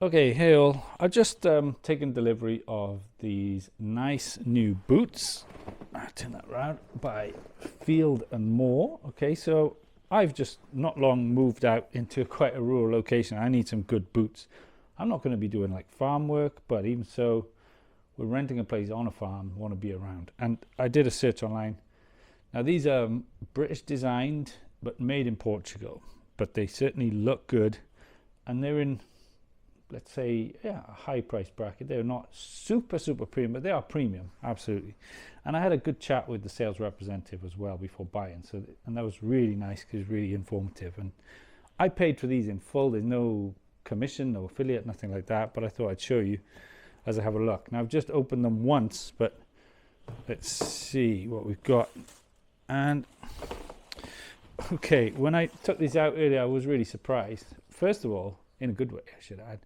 Okay, hey all. I've just taken delivery of these nice new boots. Turn that around by Field Moor. Okay, so I've just not long moved out into quite a rural location. I need some good boots. I'm not going to be doing like farm work, but even so, we're renting a place on a farm, want to be around. And I did a search online. Now these are British designed, but made in Portugal. But they certainly look good, and they're in, let's say, yeah, a high price bracket. They're not super premium, but they are premium, absolutely. And I had a good chat with the sales representative as well before buying, so and that was really nice because it's really informative. And I paid for these in full. There's no commission, no affiliate, nothing like that, but I thought I'd show you as I have a look. Now I've just opened them once, but let's see what we've got. And okay, when I took these out earlier, I was really surprised. First of all, in a good way, I should add,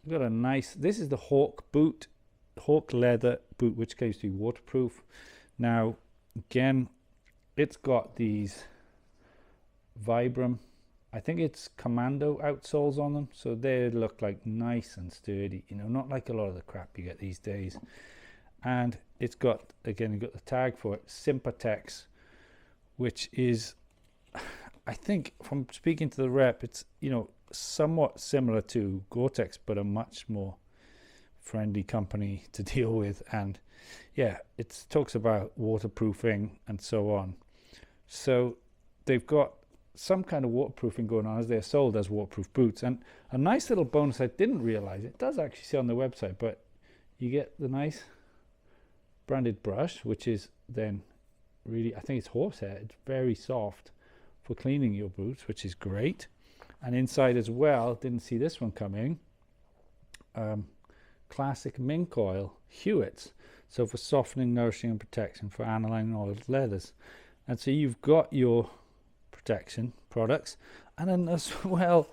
we've got a nice, this is the Hawk boot, Hawk leather boot, which goes to be waterproof. Now again, it's got these Vibram, I think it's commando outsoles on them, so they look like nice and sturdy, you know, not like a lot of the crap you get these days. And it's got, again, you've got the tag for it, Sympatex, which is, I think from speaking to the rep, it's, you know, somewhat similar to Gore-Tex, but a much more friendly company to deal with. And yeah, it talks about waterproofing and so on. So they've got some kind of waterproofing going on as they're sold as waterproof boots. And a nice little bonus I didn't realize, it does actually say on the website, but you get the nice branded brush, which is then really, I think it's horsehair. It's very soft for cleaning your boots, which is great. And inside as well, didn't see this one coming, classic mink oil, Hewitt's, so for softening, nourishing and protection for aniline oiled leathers. And so you've got your protection products, and then as well,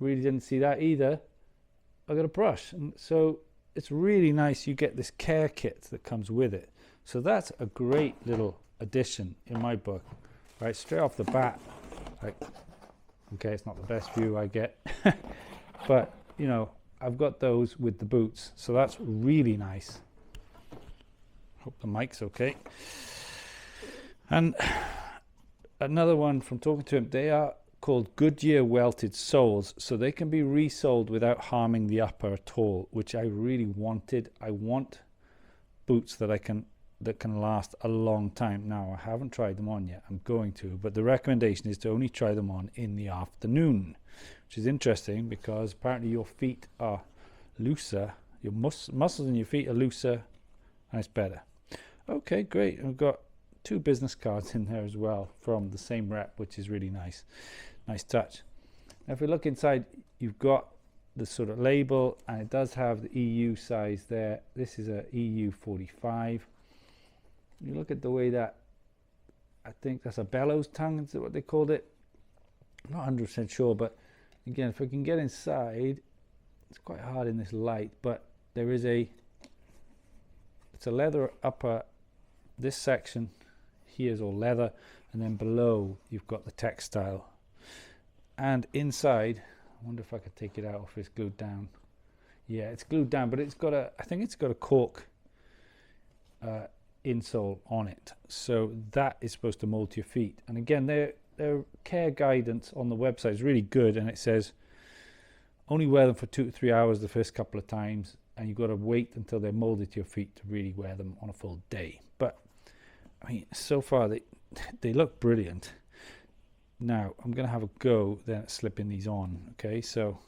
really didn't see that either, I got a brush. And so it's really nice, you get this care kit that comes with it. So that's a great little addition in my book, right? Straight off the bat, like, okay, it's not the best view I get, but you know, I've got those with the boots, so that's really nice. Hope the mic's okay. And another one from talking to him, they are called Goodyear welted soles, so they can be resoled without harming the upper at all, which I really wanted. I want boots that can last a long time. Now I haven't tried them on yet, I'm going to, but the recommendation is to only try them on in the afternoon, which is interesting because apparently your feet are looser, your muscles in your feet are looser, and it's better. Okay, great. I've got 2 business cards in there as well from the same rep, which is really nice touch. Now if we look inside, you've got the sort of label, and it does have the EU size there. This is a EU 45. You look at the way that, I think that's a bellows tongue, is what they called it. I'm not 100% sure, but again, if we can get inside, it's quite hard in this light, but there is it's a leather upper. This section here is all leather, and then below you've got the textile. And inside, I wonder if I could take it out if it's glued down. Yeah, it's glued down, but it's got I think it's got a cork insole on it, so that is supposed to mold to your feet. And again, their care guidance on the website is really good, and it says only wear them for 2 to 3 hours the first couple of times, and you've got to wait until they're molded to your feet to really wear them on a full day. But I mean, so far they look brilliant. Now I'm going to have a go then at slipping these on. Okay, so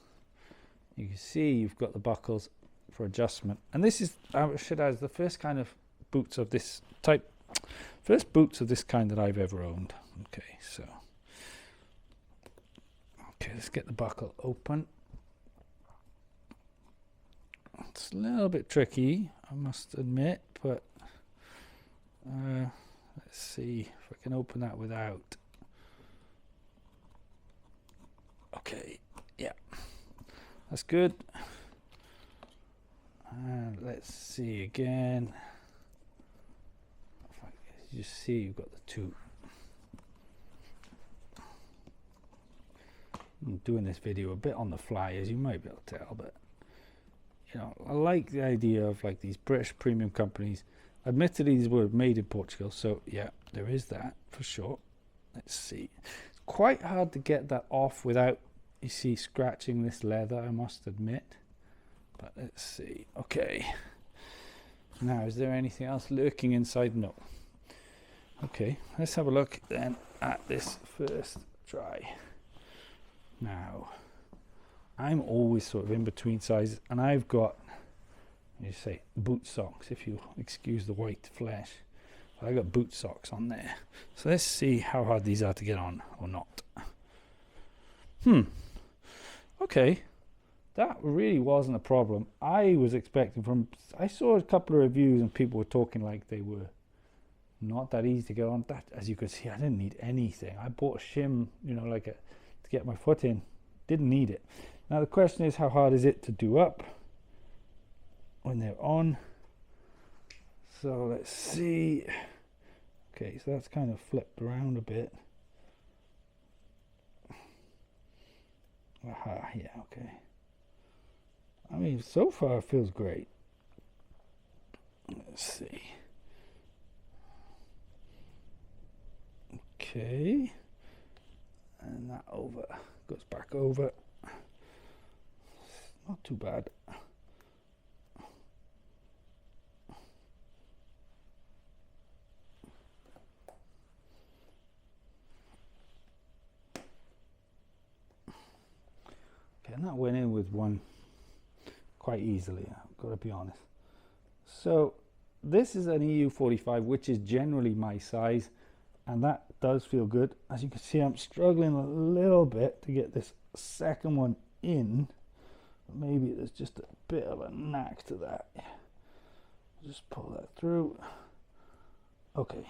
you can see you've got the buckles for adjustment, and this is, I should add, the first kind of boots of this type, first boots of this kind that I've ever owned. Okay, so okay, let's get the buckle open. It's a little bit tricky, I must admit, but let's see if I can open that without. Okay, yeah, that's good. And let's see again. You see, you've got the 2 I'm doing this video a bit on the fly, as you might be able to tell, but you know, I like the idea of like these British premium companies. Admittedly, these were made in Portugal, so yeah, there is that for sure. Let's see. It's quite hard to get that off without, you see, scratching this leather, I must admit. But let's see. Okay. Now, is there anything else lurking inside? No. Okay, let's have a look then at this first try. Now, I'm always sort of in between sizes, and I've got, you say, boot socks, if you excuse the white flesh. I got boot socks on there. So let's see how hard these are to get on or not. Okay, that really wasn't a problem. I was expecting I saw a couple of reviews and people were talking like they were not that easy to get on. That, as you can see, I didn't need anything. I bought a shim, you know, to get my foot in. Didn't need it. Now the question is, how hard is it to do up when they're on? So let's see. Okay, so that's kind of flipped around a bit. Aha, yeah, okay. I mean, so far it feels great. Let's see. Okay. And that goes back over. Not too bad. Okay, and that went in with one quite easily, I've got to be honest. So this is an EU 45, which is generally my size, and that does feel good. As you can see, I'm struggling a little bit to get this second one in. Maybe there's just a bit of a knack to that. Just pull that through. Okay.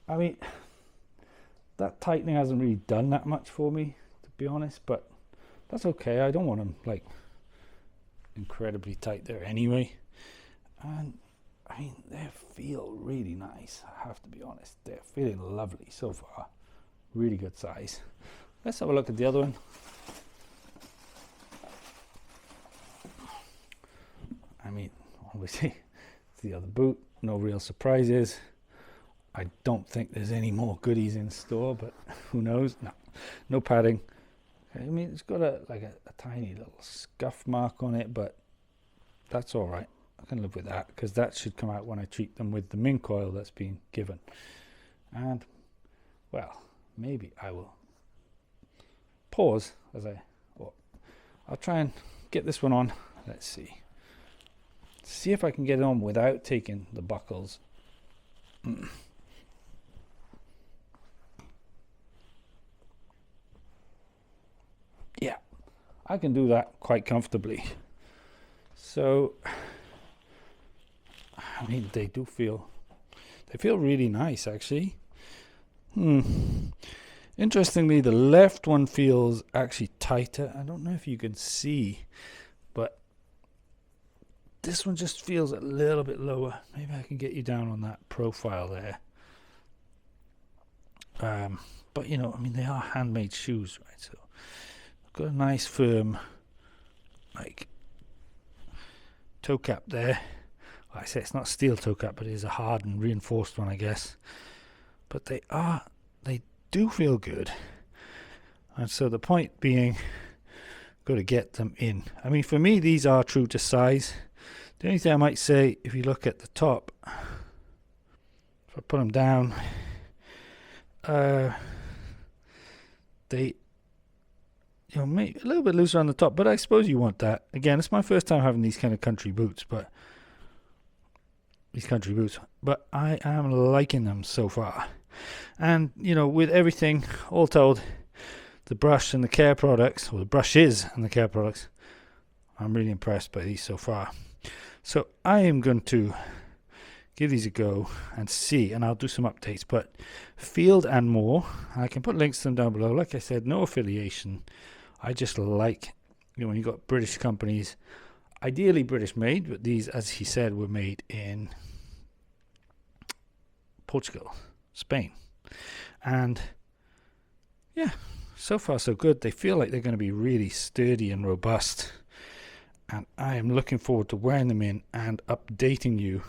I mean, that tightening hasn't really done that much for me, to be honest, but that's okay. I don't want them like incredibly tight there anyway. And I mean, they feel really nice, I have to be honest. They're feeling lovely so far. Really good size. Let's have a look at the other one. I mean, obviously, it's the other boot. No real surprises. I don't think there's any more goodies in store, but who knows? No padding. I mean, it's got a tiny little scuff mark on it, but that's all right. I can live with that, because that should come out when I treat them with the mink oil that's been given. And, well, maybe I will pause I'll try and get this one on. Let's see if I can get it on without taking the buckles. Yeah, I can do that quite comfortably. So, I mean, they feel really nice, actually. Interestingly, the left one feels actually tighter. I don't know if you can see, but this one just feels a little bit lower. Maybe I can get you down on that profile there. But you know, I mean, they are handmade shoes, right? So I've got a nice firm, like, toe cap there. Well, I say it's not steel toe cap, but it is a hardened, reinforced one, I guess. But they do feel good. And so the point being, got to get them in. I mean, for me, these are true to size. The only thing I might say, if you look at the top, if I put them down, they, you know, make a little bit looser on the top, but I suppose you want that. Again, it's my first time having these kind of country boots, but I am liking them so far. And, you know, with everything all told, the brush and the care products, or the brushes and the care products, I'm really impressed by these so far. So I am going to give these a go and see, and I'll do some updates. But Field and Moor, I can put links to them down below. Like I said, no affiliation. I just like, you know, when you've got British companies, ideally British made, but these, as he said, were made in Portugal, Spain. And yeah, so far so good. They feel like they're going to be really sturdy and robust, and I am looking forward to wearing them in and updating you.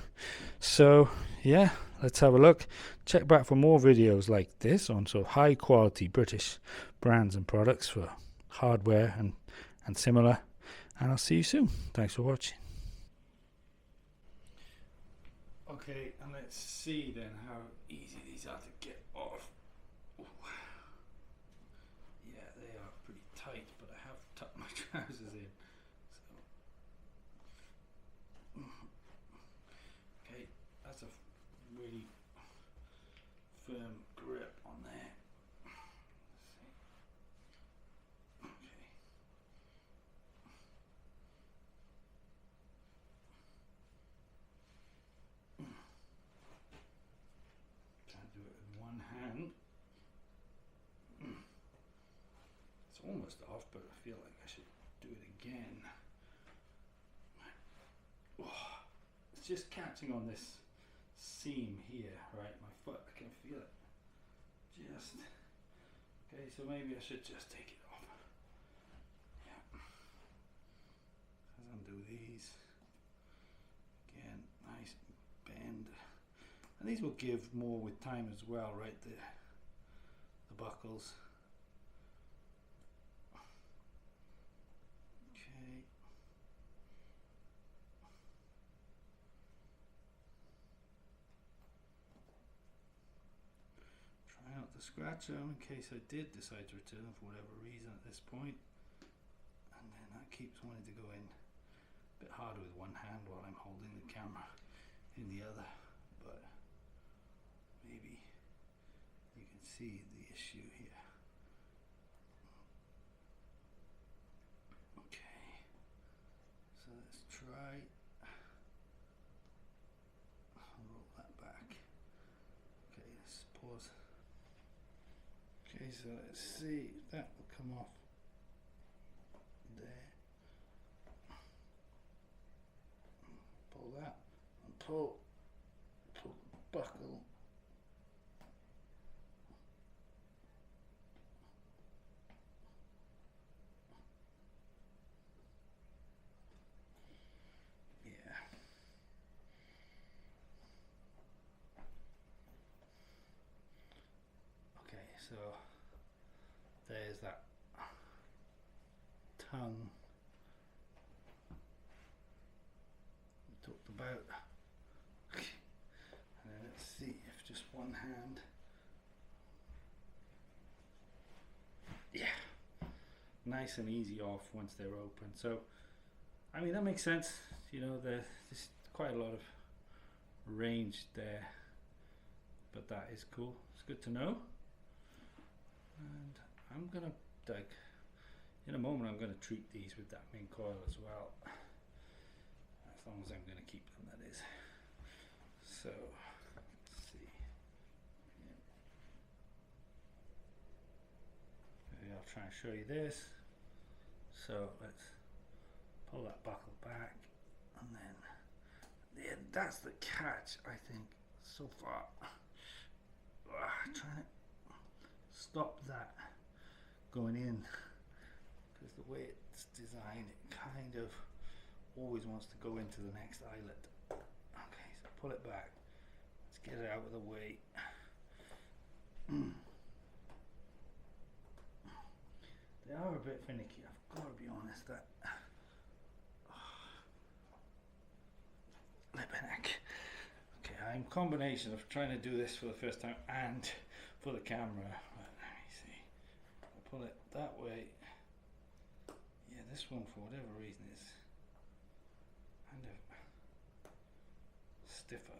So yeah, let's have a look. Check back for more videos like this on sort of high quality British brands and products for hardware and similar, and I'll see you soon. Thanks for watching. Okay, and let's see then how easy these are to get off. Yeah, they are pretty tight, but I have tucked my trousers in. So, okay, that's a really firm grip on there. Okay. Can't do it with one hand. It's almost off, but I feel like I should do it again. Oh, it's just catching on this seam here, right? My foot, I can feel it. Just okay, so maybe I should just take it off. Yeah. Let's undo these. Again, nice bend. And these will give more with time as well, right? The buckles. Okay. Try not to scratch them in case I did decide to return them for whatever reason at this point. And then that keeps wanting to go in a bit harder with one hand while I'm holding the camera in the other, but maybe you can see the issue here. Okay, so let's try roll that back. Okay, let's pause. Okay, so let's see if that will come off there. Pull that and pull the buckle. Yeah. Okay, so there's that tongue we talked about. Okay. And then let's see if just one hand. Yeah, nice and easy off once they're open. So I mean, that makes sense. You know, there's quite a lot of range there, but that is cool. It's good to know. And I'm gonna, like, in a moment I'm gonna treat these with that main coil as well, as long as I'm gonna keep them, that is. So let's see. Maybe I'll try and show you this. So let's pull that buckle back, and then yeah, that's the catch, I think, so far. Trying to stop that going in, because the way it's designed, it kind of always wants to go into the next eyelet. Okay, so pull it back. Let's get it out of the way. They are a bit finicky, I've got to be honest. That lip neck. Okay, I'm a combination of trying to do this for the first time and for the camera. But let me see. I'll pull it that way. Yeah, this one for whatever reason is kind of stiffer.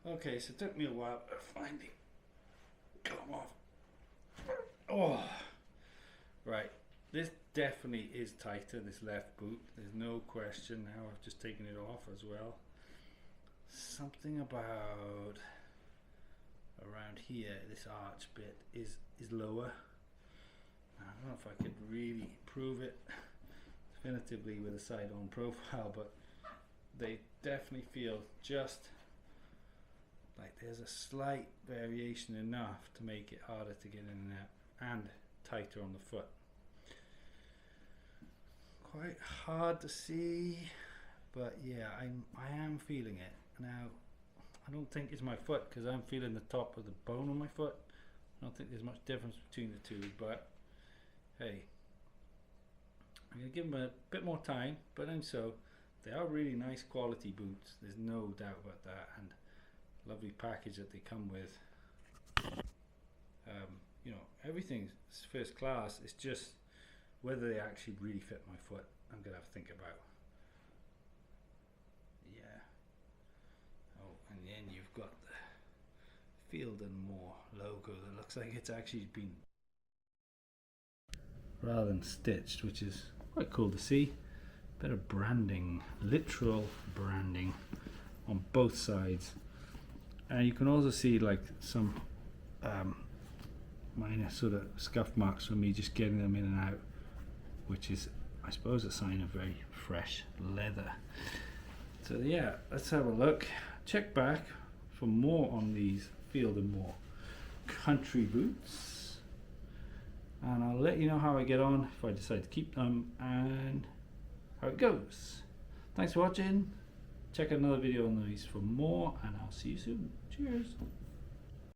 Okay, so it took me a while to finally come off. Oh, right. This definitely is tighter, this left boot. There's no question now. I've just taken it off as well. Something about around here, this arch bit is lower. I don't know if I could really prove it definitively with a side-on profile, but they definitely feel just like there's a slight variation enough to make it harder to get in and out and tighter on the foot. Quite hard to see, but yeah, I am feeling it. Now, I don't think it's my foot because I'm feeling the top of the bone on my foot. I don't think there's much difference between the two, but hey, I'm going to give them a bit more time, but then so they are really nice quality boots, there's no doubt about that, and lovely package that they come with. You know, everything's first class. It's just whether they actually really fit my foot, I'm going to have to think about. Yeah. Oh, and then you've got the Field Moor logo that looks like it's actually been rather than stitched, which is quite cool to see. Bit of branding, literal branding on both sides. And you can also see like some minor sort of scuff marks from me just getting them in and out, which is, I suppose, a sign of very fresh leather. So yeah, let's have a look. Check back for more on these Field Moor country boots, and I'll let you know how I get on, if I decide to keep them, and how it goes. Thanks for watching. Check out another video on these for more, and I'll see you soon. Cheers.